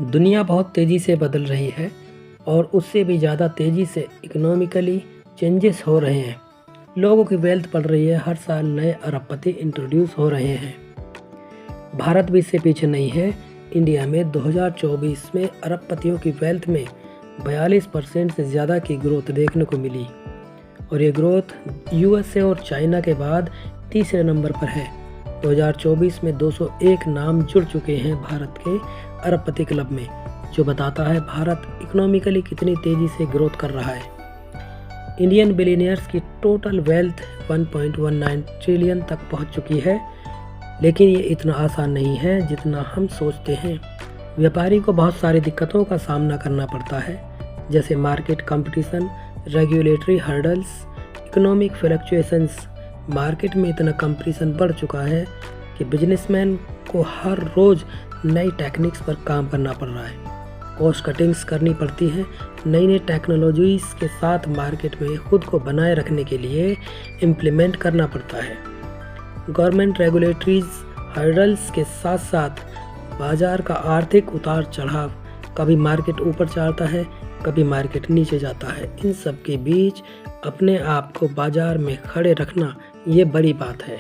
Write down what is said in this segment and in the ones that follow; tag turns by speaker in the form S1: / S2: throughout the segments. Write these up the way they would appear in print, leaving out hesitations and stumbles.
S1: दुनिया बहुत तेज़ी से बदल रही है और उससे भी ज़्यादा तेज़ी से इकोनॉमिकली चेंजेस हो रहे हैं। लोगों की वेल्थ बढ़ रही है, हर साल नए अरबपति इंट्रोड्यूस हो रहे हैं। भारत भी इससे पीछे नहीं है। इंडिया में 2024 में अरबपतियों की वेल्थ में 42% से ज़्यादा की ग्रोथ देखने को मिली और ये ग्रोथ यूएसए और चाइना के बाद तीसरे नंबर पर है। 2024 में 201 नाम जुड़ चुके हैं भारत के अरबपति क्लब में, जो बताता है भारत इकोनॉमिकली कितनी तेज़ी से ग्रोथ कर रहा है। इंडियन बिलियनियर्स की टोटल वेल्थ 1.19 ट्रिलियन तक पहुंच चुकी है, लेकिन ये इतना आसान नहीं है जितना हम सोचते हैं। व्यापारी को बहुत सारी दिक्कतों का सामना करना पड़ता है, जैसे market competition, regulatory hurdles, economic fluctuations. Market में इतना कंपटीशन बढ़ चुका है कि बिजनेसमैन को हर रोज़ नई टेक्निक्स पर काम करना पड़ रहा है। कॉस्ट कटिंग्स करनी पड़ती है। नई नई टेक्नोलॉजीज़ के साथ मार्केट में खुद को बनाए रखने के लिए इम्प्लीमेंट करना पड़ता है। गवर्नमेंट रेगुलेटरीज हर्डल्स के साथ साथ बाज़ार का आर्थिक उतार चढ़ाव, कभी मार्केट ऊपर चढ़ता है, कभी मार्केट नीचे जाता है। इन सब के बीच अपने आप को बाज़ार में खड़े रखना ये बड़ी बात है।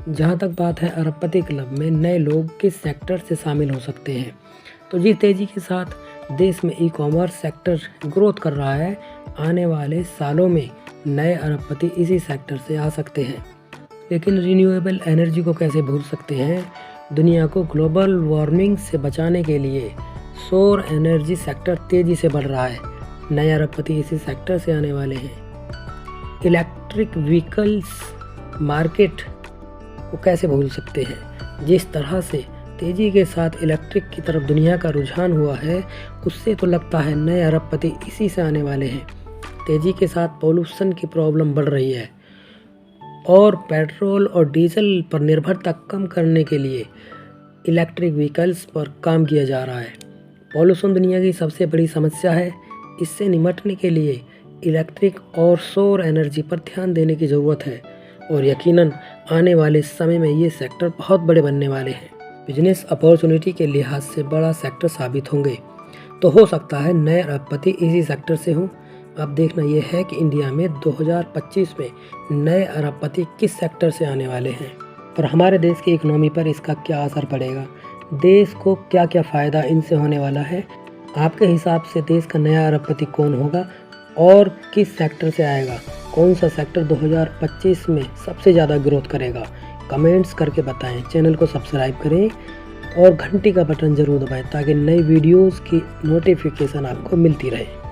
S1: जहाँ तक बात है अरबपति क्लब में नए लोग किस सेक्टर से शामिल हो सकते हैं, तो जिस तेज़ी के साथ देश में ई-कॉमर्स सेक्टर ग्रोथ कर रहा है, आने वाले सालों में नए अरबपति इसी सेक्टर से आ सकते हैं। लेकिन रिन्यूएबल एनर्जी को कैसे भूल सकते हैं। दुनिया को ग्लोबल वार्मिंग से बचाने के लिए सौर एनर्जी सेक्टर तेज़ी से बढ़ रहा है। नए अरबपति इसी सेक्टर से आने वाले हैं। इलेक्ट्रिक व्हीकल्स मार्केट को कैसे भूल सकते हैं। जिस तरह से तेज़ी के साथ इलेक्ट्रिक की तरफ दुनिया का रुझान हुआ है, उससे तो लगता है नए अरबपति इसी से आने वाले हैं। तेज़ी के साथ पॉल्यूशन की प्रॉब्लम बढ़ रही है और पेट्रोल और डीजल पर निर्भरता कम करने के लिए इलेक्ट्रिक व्हीकल्स पर काम किया जा रहा है। पॉल्यूशन दुनिया की सबसे बड़ी समस्या है। इससे निपटने के लिए इलेक्ट्रिक और सौर एनर्जी पर ध्यान देने की ज़रूरत है और यकीनन आने वाले समय में ये सेक्टर बहुत बड़े बनने वाले हैं। बिजनेस अपॉर्चुनिटी के लिहाज से बड़ा सेक्टर साबित होंगे, तो हो सकता है नए अरबपति इसी सेक्टर से हों। अब देखना यह है कि इंडिया में 2025 में नए अरबपति किस सेक्टर से आने वाले हैं और हमारे देश की इकोनॉमी पर इसका क्या असर पड़ेगा। देश को क्या क्या फ़ायदा इनसे होने वाला है। आपके हिसाब से देश का नया अरबपति कौन होगा और किस सेक्टर से आएगा। कौन सा सेक्टर 2025 में सबसे ज़्यादा ग्रोथ करेगा, कमेंट्स करके बताएं। चैनल को सब्सक्राइब करें और घंटी का बटन ज़रूर दबाएं ताकि नई वीडियोस की नोटिफिकेशन आपको मिलती रहे।